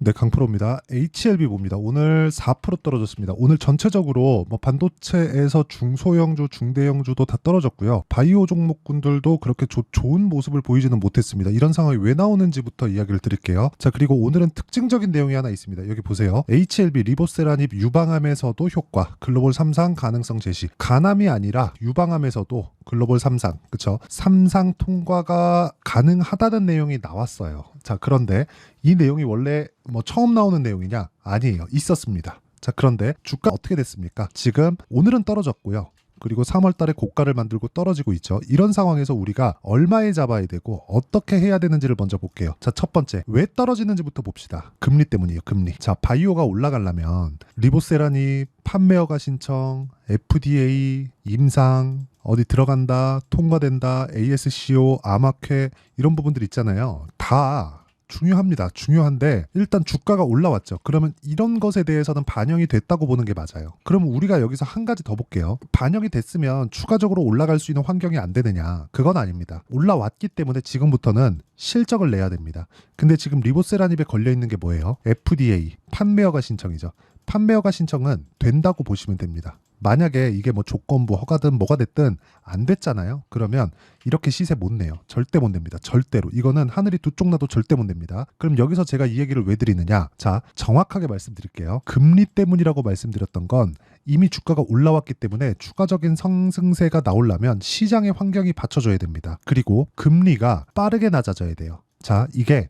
네, 강프로입니다. HLB 봅니다. 오늘 4% 떨어졌습니다. 오늘 전체적으로 뭐 반도체에서 중소형주, 중대형주도 다 떨어졌고요. 바이오 종목군들도 그렇게 좋은 모습을 보이지는 못했습니다. 이런 상황이 왜 나오는지부터 이야기를 드릴게요. 자, 그리고 오늘은 특징적인 내용이 하나 있습니다. 여기 보세요. HLB 리보세라닙 유방암에서도 효과, 글로벌 3상 가능성 제시. 간암이 아니라 유방암에서도 글로벌 3상, 그쵸? 3상 통과가 가능하다는 내용이 나왔어요. 자, 그런데 이 내용이 원래 뭐 처음 나오는 내용이냐? 아니에요. 있었습니다. 자, 그런데 주가 어떻게 됐습니까? 지금 오늘은 떨어졌고요. 그리고 3월 달에 고가를 만들고 떨어지고 있죠. 이런 상황에서 우리가 얼마에 잡아야 되고 어떻게 해야 되는지를 먼저 볼게요. 자, 첫 번째, 왜 떨어지는지부터 봅시다. 금리 때문이에요. 금리. 자, 바이오가 올라가려면 리보세라닙, 판매허가 신청, FDA, 임상, 어디 들어간다, 통과된다, ASCO, 암학회 이런 부분들 있잖아요. 다 중요합니다. 중요한데 일단 주가가 올라왔죠. 그러면 이런 것에 대해서는 반영이 됐다고 보는 게 맞아요. 그럼 우리가 여기서 한 가지 더 볼게요. 반영이 됐으면 추가적으로 올라갈 수 있는 환경이 안 되느냐? 그건 아닙니다. 올라왔기 때문에 지금부터는 실적을 내야 됩니다. 근데 지금 리보세라닙에 걸려 있는 게 뭐예요? FDA, 판매허가 신청이죠. 판매허가 신청은 된다고 보시면 됩니다. 만약에 이게 뭐 조건부 허가든 뭐가 됐든 안 됐잖아요. 그러면 이렇게 시세 못 내요. 절대 못 냅니다. 절대로. 이거는 하늘이 두 쪽 나도 절대 못 냅니다. 그럼 여기서 제가 이 얘기를 왜 드리느냐? 자, 정확하게 말씀드릴게요. 금리 때문이라고 말씀드렸던 건 이미 주가가 올라왔기 때문에 추가적인 상승세가 나오려면 시장의 환경이 받쳐줘야 됩니다. 그리고 금리가 빠르게 낮아져야 돼요. 자, 이게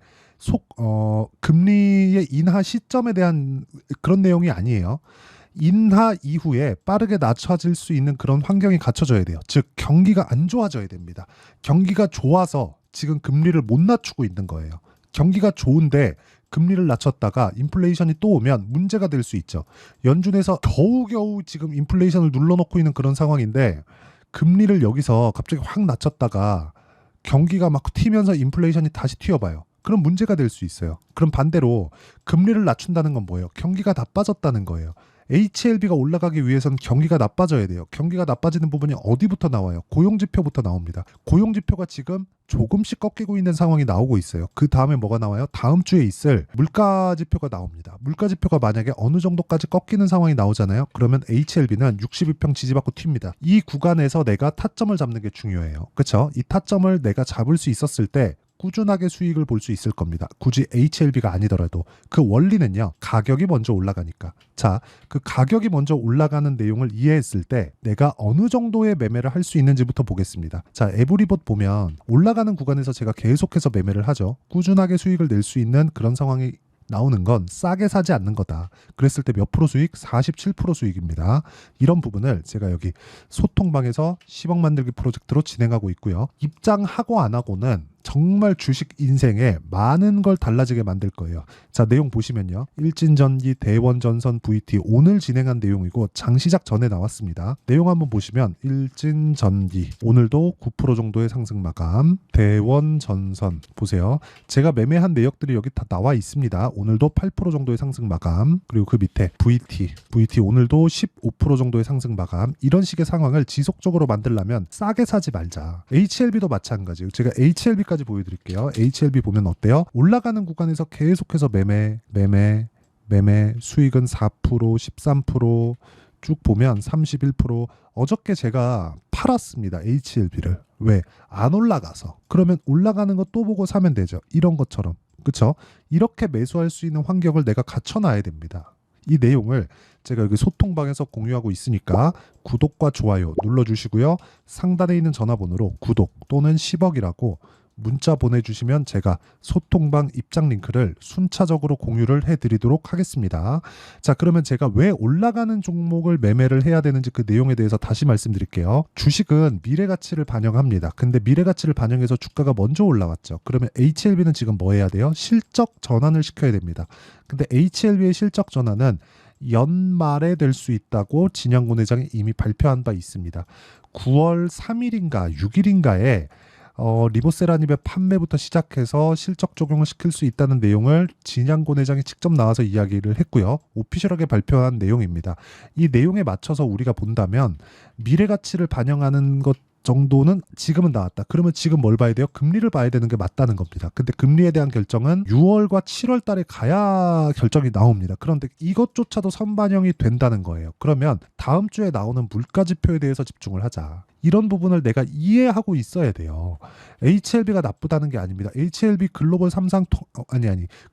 금리의 인하 시점에 대한 그런 내용이 아니에요. 인하 이후에 빠르게 낮춰질 수 있는 그런 환경이 갖춰져야 돼요. 즉 경기가 안 좋아져야 됩니다. 경기가 좋아서 지금 금리를 못 낮추고 있는 거예요. 경기가 좋은데 금리를 낮췄다가 인플레이션이 또 오면 문제가 될 수 있죠. 연준에서 겨우겨우 지금 인플레이션을 눌러놓고 있는 그런 상황인데 금리를 여기서 갑자기 확 낮췄다가 경기가 막 튀면서 인플레이션이 다시 튀어봐요. 그럼 문제가 될 수 있어요. 그럼 반대로 금리를 낮춘다는 건 뭐예요? 경기가 나빠졌다는 거예요. HLB가 올라가기 위해서는 경기가 나빠져야 돼요. 경기가 나빠지는 부분이 어디부터 나와요? 고용지표부터 나옵니다. 고용지표가 지금 조금씩 꺾이고 있는 상황이 나오고 있어요. 그 다음에 뭐가 나와요? 다음 주에 있을 물가지표가 나옵니다. 물가지표가 만약에 어느 정도까지 꺾이는 상황이 나오잖아요. 그러면 HLB는 62평 지지받고 튑니다. 이 구간에서 내가 타점을 잡는 게 중요해요. 그렇죠? 이 타점을 내가 잡을 수 있었을 때 꾸준하게 수익을 볼 수 있을 겁니다. 굳이 HLB가 아니더라도 그 원리는요. 가격이 먼저 올라가니까. 자, 그 가격이 먼저 올라가는 내용을 이해했을 때 내가 어느 정도의 매매를 할 수 있는지부터 보겠습니다. 자, 에브리봇 보면 올라가는 구간에서 제가 계속해서 매매를 하죠. 꾸준하게 수익을 낼 수 있는 그런 상황이 나오는 건 싸게 사지 않는 거다. 그랬을 때 몇 프로 수익? 47% 수익입니다. 이런 부분을 제가 여기 소통방에서 10억 만들기 프로젝트로 진행하고 있고요. 입장하고 안 하고는 정말 주식 인생에 많은 걸 달라지게 만들 거예요. 자, 내용 보시면요. 일진전기, 대원전선, VT 오늘 진행한 내용이고 장시작 전에 나왔습니다. 내용 한번 보시면 일진전기 오늘도 9% 정도의 상승 마감, 대원전선 보세요. 제가 매매한 내역들이 여기 다 나와 있습니다. 오늘도 8% 정도의 상승 마감, 그리고 그 밑에 VT 오늘도 15% 정도의 상승 마감. 이런 식의 상황을 지속적으로 만들려면 싸게 사지 말자. HLB도 마찬가지예요. 제가 HLB까지 보여드릴게요. HLB 보면 어때요? 올라가는 구간에서 계속해서 매매, 수익은 4%, 13%, 쭉 보면 31%. 어저께 제가 팔았습니다. HLB를. 왜? 안 올라가서. 그러면 올라가는 거 또 보고 사면 되죠. 이런 것처럼. 그쵸? 이렇게 매수할 수 있는 환경을 내가 갖춰놔야 됩니다. 이 내용을 제가 여기 소통방에서 공유하고 있으니까 구독과 좋아요 눌러주시고요. 상단에 있는 전화번호로 구독 또는 10억이라고 문자 보내주시면 제가 소통방 입장 링크를 순차적으로 공유를 해드리도록 하겠습니다. 자, 그러면 제가 왜 올라가는 종목을 매매를 해야 되는지 그 내용에 대해서 다시 말씀드릴게요. 주식은 미래가치를 반영합니다. 근데 미래가치를 반영해서 주가가 먼저 올라왔죠. 그러면 HLB는 지금 뭐 해야 돼요? 실적 전환을 시켜야 됩니다. 근데 HLB의 실적 전환은 연말에 될 수 있다고 진양군 회장이 이미 발표한 바 있습니다. 9월 3일인가 6일인가에 리보세라닙의 판매부터 시작해서 실적 적용을 시킬 수 있다는 내용을 진양곤 회장이 직접 나와서 이야기를 했고요. 오피셜하게 발표한 내용입니다. 이 내용에 맞춰서 우리가 본다면 미래 가치를 반영하는 것 정도는 지금은 나왔다. 그러면 지금 뭘 봐야 돼요? 금리를 봐야 되는 게 맞다는 겁니다. 근데 금리에 대한 결정은 6월과 7월 달에 가야 결정이 나옵니다. 그런데 이것조차도 선반영이 된다는 거예요. 그러면 다음 주에 나오는 물가지표에 대해서 집중을 하자. 이런 부분을 내가 이해하고 있어야 돼요. HLB가 나쁘다는 게 아닙니다. HLB 글로벌 3상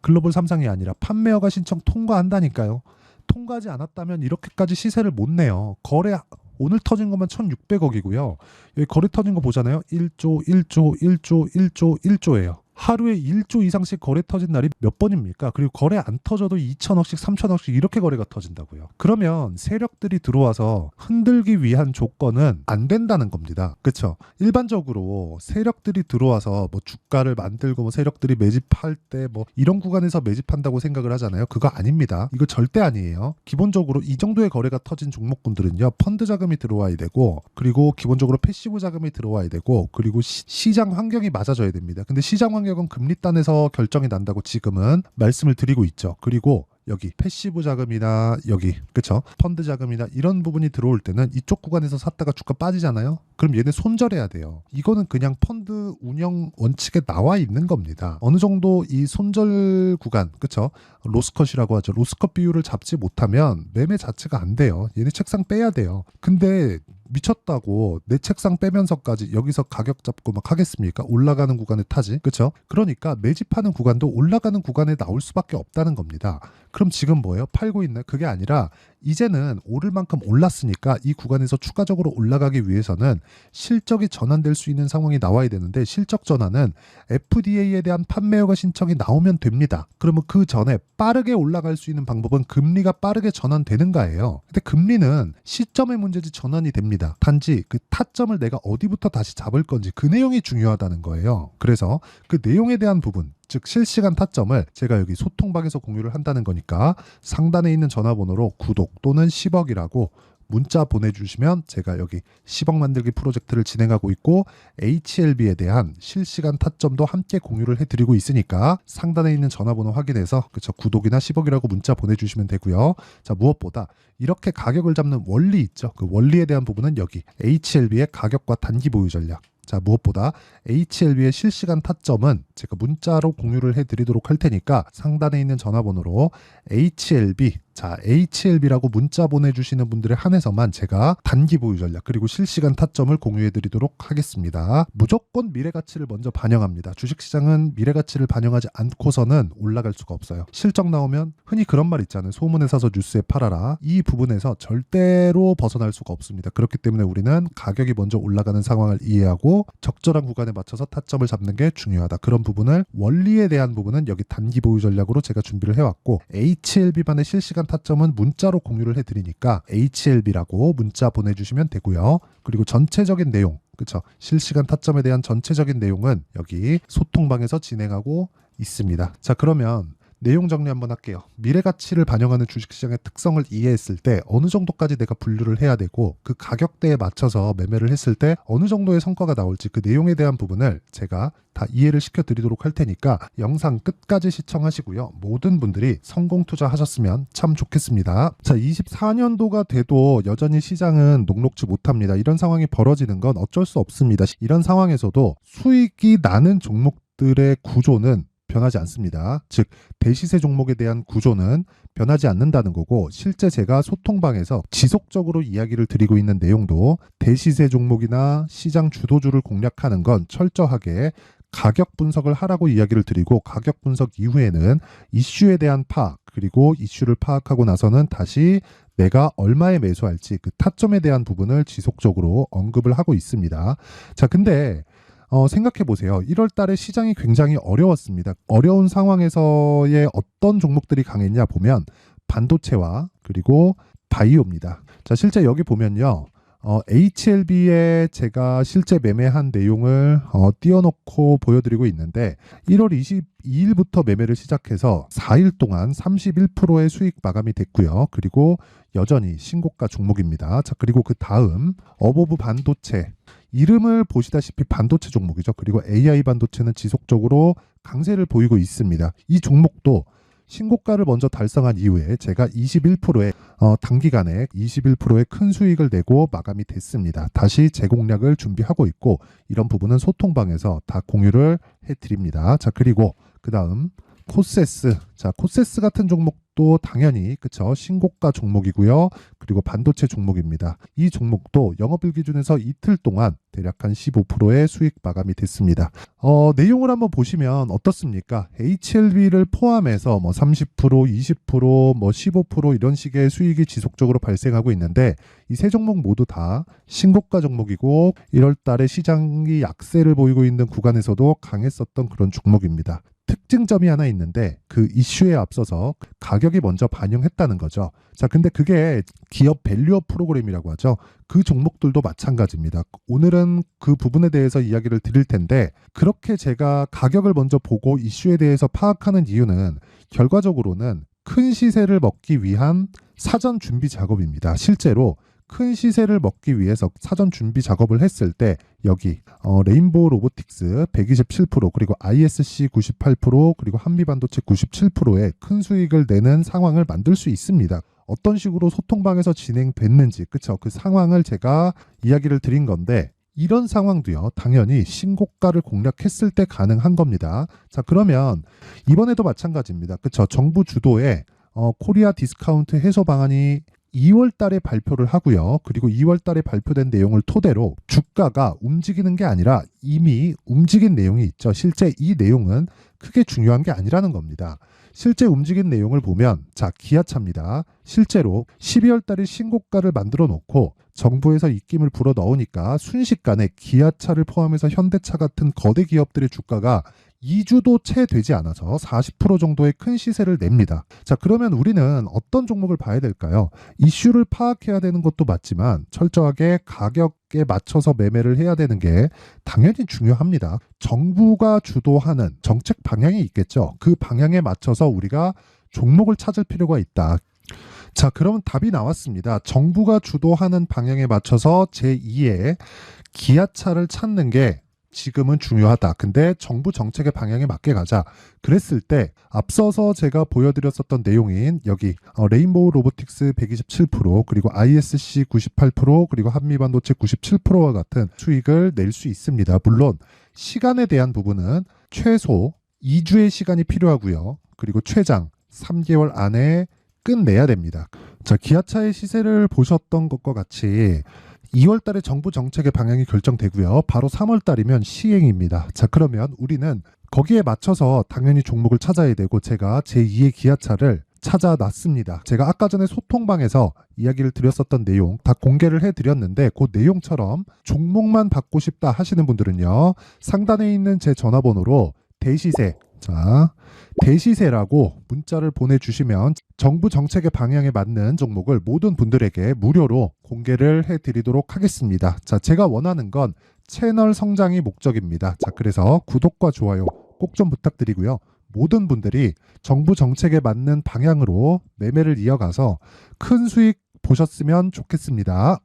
글로벌 3상이 아니라 판매허가 신청 통과한다니까요. 통과하지 않았다면 이렇게까지 시세를 못 내요. 거래 오늘 터진 것만 1,600억이고요. 여기 거래 터진 거 보잖아요. 1조, 1조, 1조, 1조, 1조예요. 하루에 1조 이상씩 거래 터진 날이 몇 번입니까? 그리고 거래 안 터져도 2천억씩, 3천억씩 이렇게 거래가 터진다고요. 그러면 세력들이 들어와서 흔들기 위한 조건은 안 된다는 겁니다. 그렇죠? 일반적으로 세력들이 들어와서 뭐 주가를 만들고 뭐 세력들이 매집할 때 뭐 이런 구간에서 매집한다고 생각을 하잖아요. 그거 아닙니다. 이거 절대 아니에요. 기본적으로 이 정도의 거래가 터진 종목군들은요. 펀드 자금이 들어와야 되고, 그리고 기본적으로 패시브 자금이 들어와야 되고, 그리고 시장 환경이 맞아져야 됩니다. 근데 시장 환경은 금리단에서 결정이 난다고 지금은 말씀을 드리고 있죠. 그리고 여기 패시브 자금이나 여기 그쵸 펀드 자금이나 이런 부분이 들어올 때는 이쪽 구간에서 샀다가 주가 빠지잖아요. 그럼 얘네 손절해야 돼요. 이거는 그냥 펀드 운영 원칙에 나와 있는 겁니다. 어느 정도 이 손절 구간 그쵸 로스컷이라고 하죠. 로스컷 비율을 잡지 못하면 매매 자체가 안 돼요. 얘네 책상 빼야 돼요. 근데 미쳤다고 내 책상 빼면서까지 여기서 가격 잡고 막 하겠습니까? 올라가는 구간에 타지. 그렇죠? 그러니까 매집하는 구간도 올라가는 구간에 나올 수밖에 없다는 겁니다. 그럼 지금 뭐예요? 팔고 있나요? 그게 아니라 이제는 오를 만큼 올랐으니까 이 구간에서 추가적으로 올라가기 위해서는 실적이 전환될 수 있는 상황이 나와야 되는데 실적 전환은 FDA에 대한 판매허가 신청이 나오면 됩니다. 그러면 그 전에 빠르게 올라갈 수 있는 방법은 금리가 빠르게 전환되는가예요. 근데 금리는 시점의 문제지 전환이 됩니다. 단지 그 타점을 내가 어디부터 다시 잡을 건지 그 내용이 중요하다는 거예요. 그래서 그 내용에 대한 부분 즉 실시간 타점을 제가 여기 소통방에서 공유를 한다는 거니까 상단에 있는 전화번호로 구독 또는 10억이라고 문자 보내주시면 제가 여기 10억 만들기 프로젝트를 진행하고 있고 HLB에 대한 실시간 타점도 함께 공유를 해드리고 있으니까 상단에 있는 전화번호 확인해서 그쵸 구독이나 10억이라고 문자 보내주시면 되고요. 자 무엇보다 이렇게 가격을 잡는 원리 있죠. 그 원리에 대한 부분은 여기 HLB의 가격과 단기 보유 전략. 자 무엇보다 HLB의 실시간 타점은 제가 문자로 공유를 해드리도록 할 테니까 상단에 있는 전화번호로 HLB 자 HLB라고 문자 보내주시는 분들에 한해서만 제가 단기 보유 전략 그리고 실시간 타점을 공유해드리도록 하겠습니다. 무조건 미래가치를 먼저 반영합니다. 주식시장은 미래가치를 반영하지 않고서는 올라갈 수가 없어요. 실적 나오면 흔히 그런 말 있잖아요. 소문에 사서 뉴스에 팔아라. 이 부분에서 절대로 벗어날 수가 없습니다. 그렇기 때문에 우리는 가격이 먼저 올라가는 상황을 이해하고 적절한 구간에 맞춰서 타점을 잡는 게 중요하다. 그런 부분을 원리에 대한 부분은 여기 단기 보유 전략으로 제가 준비를 해왔고 HLB반의 실시간 타점은 문자로 공유를 해드리니까 HLB라고 문자 보내주시면 되고요. 그리고 전체적인 내용 그쵸 실시간 타점에 대한 전체적인 내용은 여기 소통방에서 진행하고 있습니다. 자 그러면 내용 정리 한번 할게요. 미래가치를 반영하는 주식시장의 특성을 이해했을 때 어느 정도까지 내가 분류를 해야 되고 그 가격대에 맞춰서 매매를 했을 때 어느 정도의 성과가 나올지 그 내용에 대한 부분을 제가 다 이해를 시켜드리도록 할 테니까 영상 끝까지 시청하시고요. 모든 분들이 성공 투자하셨으면 참 좋겠습니다. 자, 24년도가 돼도 여전히 시장은 녹록지 못합니다. 이런 상황이 벌어지는 건 어쩔 수 없습니다. 이런 상황에서도 수익이 나는 종목들의 구조는 변하지 않습니다. 즉 대시세 종목에 대한 구조는 변하지 않는다는 거고 실제 제가 소통방에서 지속적으로 이야기를 드리고 있는 내용도 대시세 종목이나 시장 주도주를 공략하는 건 철저하게 가격 분석을 하라고 이야기를 드리고 가격 분석 이후에는 이슈에 대한 파악 그리고 이슈를 파악하고 나서는 다시 내가 얼마에 매수할지 그 타점에 대한 부분을 지속적으로 언급을 하고 있습니다. 자 근데 생각해 보세요. 1월 달에 시장이 굉장히 어려웠습니다. 어려운 상황에서의 어떤 종목들이 강했냐 보면 반도체와 그리고 바이오입니다. 자, 실제 여기 보면요. HLB에 제가 실제 매매한 내용을 띄워놓고 보여드리고 있는데 1월 22일부터 매매를 시작해서 4일 동안 31%의 수익 마감이 됐고요. 그리고 여전히 신고가 종목입니다. 자, 그리고 그 다음 어보브 반도체 이름을 보시다시피 반도체 종목이죠. 그리고 AI 반도체는 지속적으로 강세를 보이고 있습니다. 이 종목도 신고가를 먼저 달성한 이후에 제가 21%의 단기간에 21%의 큰 수익을 내고 마감이 됐습니다. 다시 재공략을 준비하고 있고 이런 부분은 소통방에서 다 공유를 해드립니다. 자, 그리고 그 다음 코세스. 자, 코세스 같은 종목도 당연히 그쵸, 신고가 종목이고요. 그리고 반도체 종목입니다. 이 종목도 영업일 기준에서 이틀 동안 대략 한 15%의 수익 마감이 됐습니다. 내용을 한번 보시면 어떻습니까? HLB를 포함해서 뭐 30%, 20%, 뭐 15% 이런 식의 수익이 지속적으로 발생하고 있는데 이 세 종목 모두 다 신고가 종목이고 1월 달에 시장이 약세를 보이고 있는 구간에서도 강했었던 그런 종목입니다. 특징점이 하나 있는데 그 이슈에 앞서서 가격이 먼저 반영했다는 거죠. 자, 근데 그게 기업 밸류업 프로그램이라고 하죠. 그 종목들도 마찬가지입니다. 오늘은 그 부분에 대해서 이야기를 드릴 텐데 그렇게 제가 가격을 먼저 보고 이슈에 대해서 파악하는 이유는 결과적으로는 큰 시세를 먹기 위한 사전 준비 작업입니다. 실제로 큰 시세를 먹기 위해서 사전 준비 작업을 했을 때 여기 레인보우 로보틱스 127% 그리고 ISC 98% 그리고 한미반도체 97%의 큰 수익을 내는 상황을 만들 수 있습니다. 어떤 식으로 소통방에서 진행됐는지 그쵸? 그 상황을 제가 이야기를 드린 건데 이런 상황도요 당연히 신고가를 공략했을 때 가능한 겁니다. 자, 그러면 이번에도 마찬가지입니다. 그쵸? 정부 주도의 코리아 디스카운트 해소 방안이 2월 달에 발표를 하고요. 그리고 2월 달에 발표된 내용을 토대로 주가가 움직이는 게 아니라 이미 움직인 내용이 있죠. 실제 이 내용은 크게 중요한 게 아니라는 겁니다. 실제 움직인 내용을 보면 자, 기아차입니다. 실제로 12월 달에 신고가를 만들어 놓고 정부에서 입김을 불어 넣으니까 순식간에 기아차를 포함해서 현대차 같은 거대 기업들의 주가가 2주도 채 되지 않아서 40% 정도의 큰 시세를 냅니다. 자, 그러면 우리는 어떤 종목을 봐야 될까요? 이슈를 파악해야 되는 것도 맞지만 철저하게 가격에 맞춰서 매매를 해야 되는 게 당연히 중요합니다. 정부가 주도하는 정책 방향이 있겠죠. 그 방향에 맞춰서 우리가 종목을 찾을 필요가 있다. 자, 그러면 답이 나왔습니다. 정부가 주도하는 방향에 맞춰서 제2의 기아차를 찾는 게 지금은 중요하다. 근데 정부 정책의 방향에 맞게 가자. 그랬을 때 앞서서 제가 보여드렸었던 내용인 여기 레인보우 로보틱스 127% 그리고 ISC 98% 그리고 한미반도체 97%와 같은 수익을 낼 수 있습니다. 물론 시간에 대한 부분은 최소 2주의 시간이 필요하고요. 그리고 최장 3개월 안에 끝내야 됩니다. 자, 기아차의 시세를 보셨던 것과 같이 2월 달에 정부 정책의 방향이 결정되고요. 바로 3월 달이면 시행입니다. 자, 그러면 우리는 거기에 맞춰서 당연히 종목을 찾아야 되고 제가 제2의 기아차를 찾아놨습니다. 제가 아까 전에 소통방에서 이야기를 드렸었던 내용 다 공개를 해드렸는데 그 내용처럼 종목만 받고 싶다 하시는 분들은요. 상단에 있는 제 전화번호로 대시세, 자, 대시세라고 문자를 보내주시면 정부 정책의 방향에 맞는 종목을 모든 분들에게 무료로 공개를 해드리도록 하겠습니다. 자, 제가 원하는 건 채널 성장이 목적입니다. 자, 그래서 구독과 좋아요 꼭 좀 부탁드리고요. 모든 분들이 정부 정책에 맞는 방향으로 매매를 이어가서 큰 수익 보셨으면 좋겠습니다.